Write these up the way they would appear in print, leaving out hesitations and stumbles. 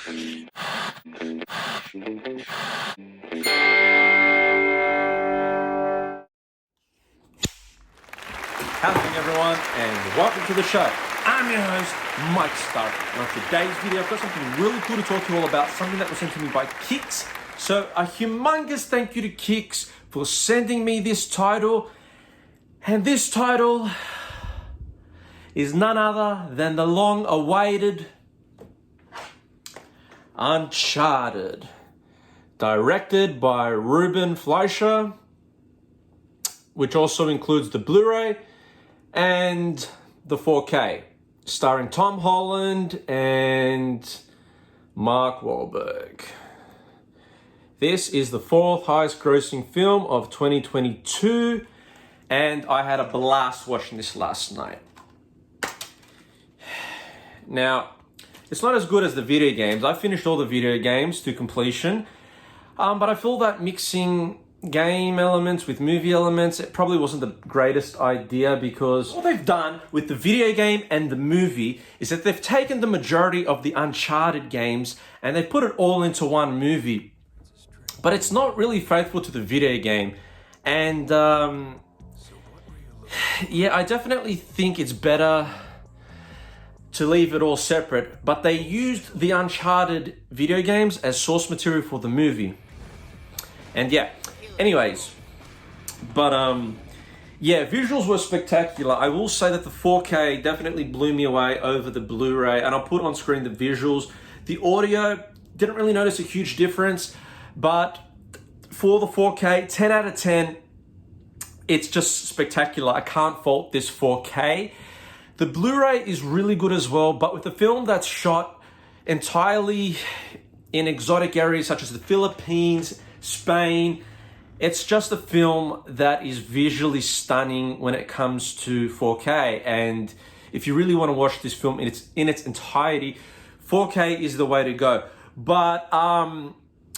How's it going, everyone, and welcome to the show. I'm your host, Mike Stark, and on today's video, I've got something really cool to talk to you all about, something that was sent to me by Kix. So a humongous thank you to Kix for sending me this title, and this title is none other than the long-awaited Uncharted, directed by Ruben Fleischer, which also includes the Blu-ray and the 4K, starring Tom Holland and Mark Wahlberg. This is the fourth highest grossing film of 2022, and I had a blast watching this last night. Now, it's not as good as the video games. I finished all the video games to completion, but I feel that mixing game elements with movie elements, it probably wasn't the greatest idea, because what they've done with the video game and the movie is that they've taken the majority of the Uncharted games and they've put it all into one movie. But it's not really faithful to the video game. And yeah, I definitely think it's better to leave it all separate. But they used the Uncharted video games as source material for the movie. And yeah. Anyways, but yeah, visuals were spectacular. I will say that the 4K definitely blew me away over the Blu-ray, and I'll put on screen the visuals. The audio, didn't really notice a huge difference, but for the 4K, 10 out of 10, it's just spectacular. I can't fault this 4K. The Blu-ray is really good as well, but with a film that's shot entirely in exotic areas such as the Philippines, Spain, it's just a film that is visually stunning when it comes to 4K. And if you really want to watch this film in its entirety, 4K is the way to go. But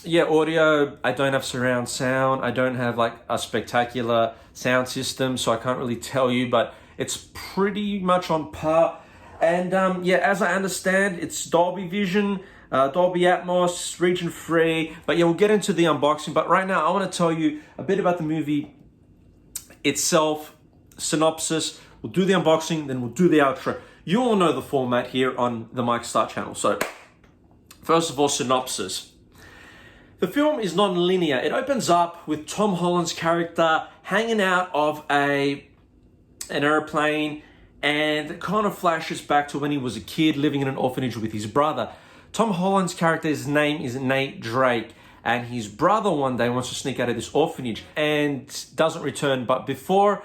yeah, audio, I don't have surround sound. I don't have like a spectacular sound system, so I can't really tell you, but it's pretty much on par. And yeah, as I understand, it's Dolby Vision, Dolby Atmos, region free. But yeah, we'll get into the unboxing. But right now, I want to tell you a bit about the movie itself, synopsis. We'll do the unboxing, then we'll do the outro. You all know the format here on the Mike Star channel. So first of all, synopsis. The film is non-linear. It opens up with Tom Holland's character hanging out of an airplane, and it kind of flashes back to when he was a kid living in an orphanage with his brother. Tom Holland's character's name is Nate Drake, and his brother one day wants to sneak out of this orphanage and doesn't return. But before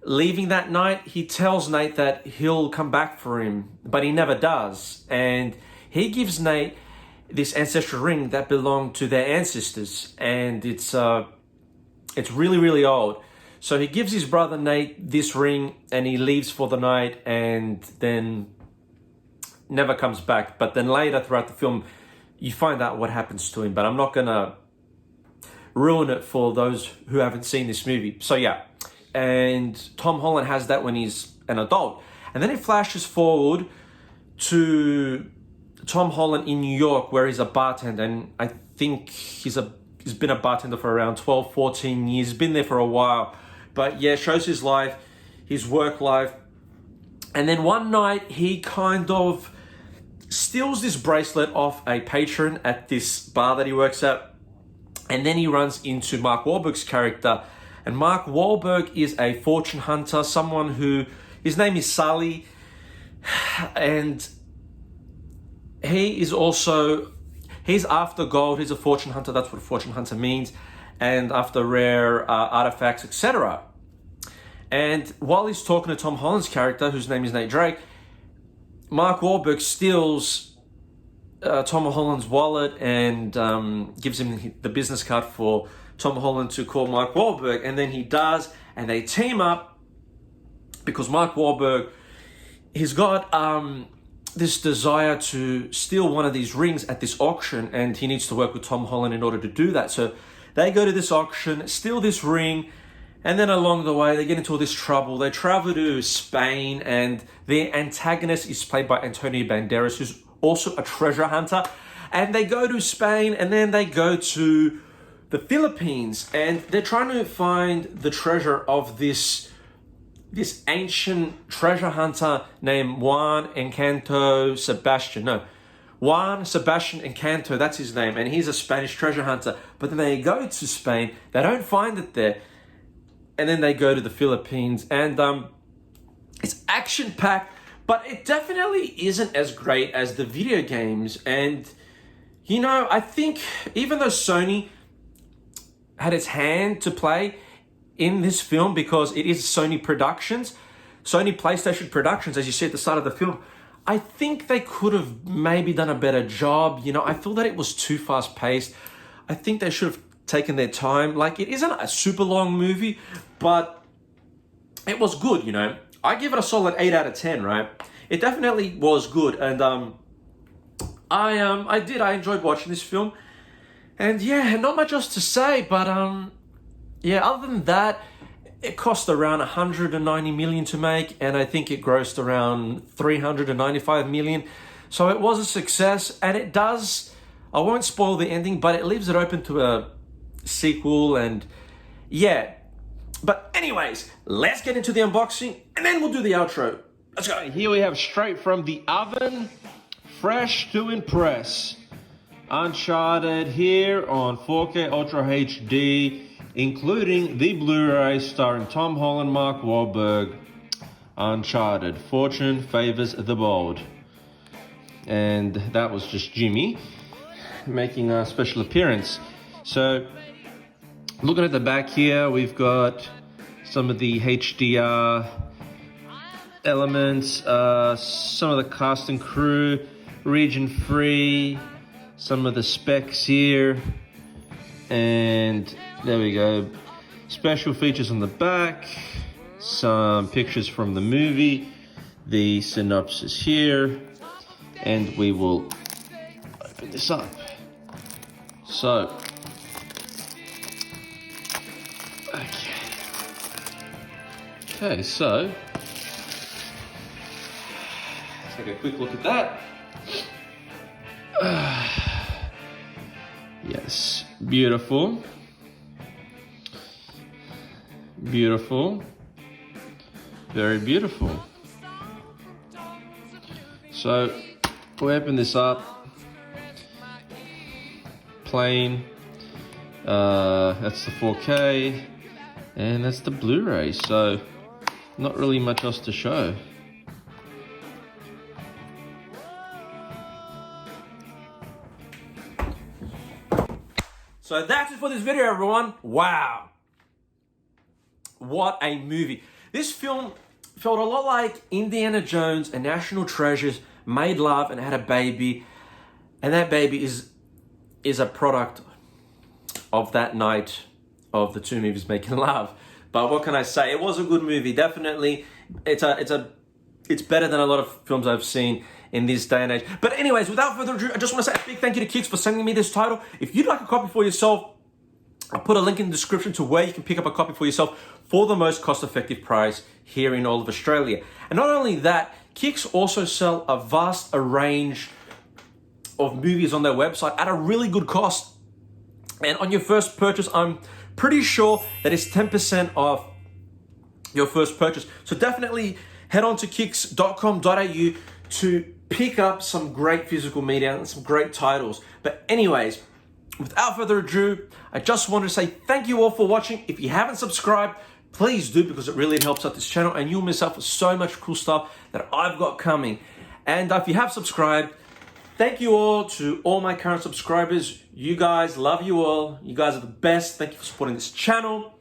leaving that night, he tells Nate that he'll come back for him, but he never does. And he gives Nate this ancestral ring that belonged to their ancestors, and it's really, really old. So he gives his brother Nate this ring, and he leaves for the night, and then never comes back. But then later throughout the film, you find out what happens to him. But I'm not gonna ruin it for those who haven't seen this movie. So yeah, and Tom Holland has that when he's an adult. And then it flashes forward to Tom Holland in New York, where he's a bartender. And I think he's been a bartender for around 12, 14 years. He's been there for a while. But yeah, shows his life, his work life. And then one night, he kind of steals this bracelet off a patron at this bar that he works at. And then he runs into Mark Wahlberg's character. And Mark Wahlberg is a fortune hunter, someone who, his name is Sully. And he's after gold. He's a fortune hunter. That's what a fortune hunter means. And after rare artifacts, etc. And while he's talking to Tom Holland's character, whose name is Nate Drake, Mark Wahlberg steals Tom Holland's wallet and gives him the business card for Tom Holland to call Mark Wahlberg. And then he does, and they team up because Mark Wahlberg, he's got this desire to steal one of these rings at this auction, and he needs to work with Tom Holland in order to do that. So they go to this auction, steal this ring, and then along the way, they get into all this trouble. They travel to Spain, and the antagonist is played by Antonio Banderas, who's also a treasure hunter. And they go to Spain, and then they go to the Philippines, and they're trying to find the treasure of this ancient treasure hunter named Juan Sebastian Encanto, that's his name, and he's a Spanish treasure hunter. But then they go to Spain, they don't find it there, and then they go to the Philippines, and it's action-packed, but it definitely isn't as great as the video games. And, you know, I think even though Sony had its hand to play in this film, because it is Sony Productions, Sony PlayStation Productions, as you see at the start of the film, I think they could have maybe done a better job. You know, I feel that it was too fast-paced. I think they should have taken their time. Like, it isn't a super long movie, but it was good, you know. I give it a solid 8 out of 10, right? It definitely was good, and I enjoyed watching this film. And yeah, not much else to say, but yeah, other than that, it cost around 190 million to make, and I think it grossed around 395 million. So it was a success, and it does, I won't spoil the ending, but it leaves it open to a sequel, and yeah. But anyways, let's get into the unboxing, and then we'll do the outro. Let's go. Here we have straight from the oven, fresh to impress. Uncharted here on 4K Ultra HD, including the Blu-ray starring Tom Holland, Mark Wahlberg. Uncharted, fortune favors the bold. And that was just Jimmy making a special appearance. So, looking at the back here, we've got some of the HDR elements, some of the cast and crew, region free, some of the specs here, and there we go. Special features on the back, some pictures from the movie, the synopsis here, and we will open this up. So, okay, so let's take a quick look at that. Yes, beautiful. Beautiful. Very beautiful. So, we'll open this up. Plain. That's the 4K. And that's the Blu-ray. So, not really much else to show. So that's it for this video, everyone. Wow. What a movie. This film felt a lot like Indiana Jones and National Treasures made love and had a baby. And that baby is a product of that night of the two movies making love. But what can I say? It was a good movie. Definitely. It's better than a lot of films I've seen in this day and age. But anyways, without further ado, I just want to say a big thank you to Kix for sending me this title. If you'd like a copy for yourself, I'll put a link in the description to where you can pick up a copy for yourself for the most cost-effective price here in all of Australia. And not only that, Kix also sell a vast range of movies on their website at a really good cost. And on your first purchase, I'm pretty sure that it's 10% off your first purchase. So definitely head on to kix.com.au to pick up some great physical media and some great titles. But anyways, without further ado, I just wanted to say thank you all for watching. If you haven't subscribed, please do, because it really helps out this channel and you'll miss out for so much cool stuff that I've got coming. And if you have subscribed, thank you all to all my current subscribers. You guys, love you all. You guys are the best. Thank you for supporting this channel.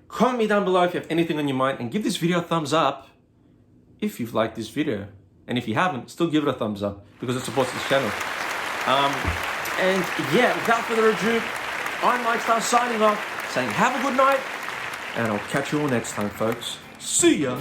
Comment me down below if you have anything on your mind, and give this video a thumbs up if you've liked this video. And if you haven't, still give it a thumbs up because it supports this channel. And yeah, without further ado, I'm Lifestyle signing off, saying have a good night, and I'll catch you all next time, folks. See ya.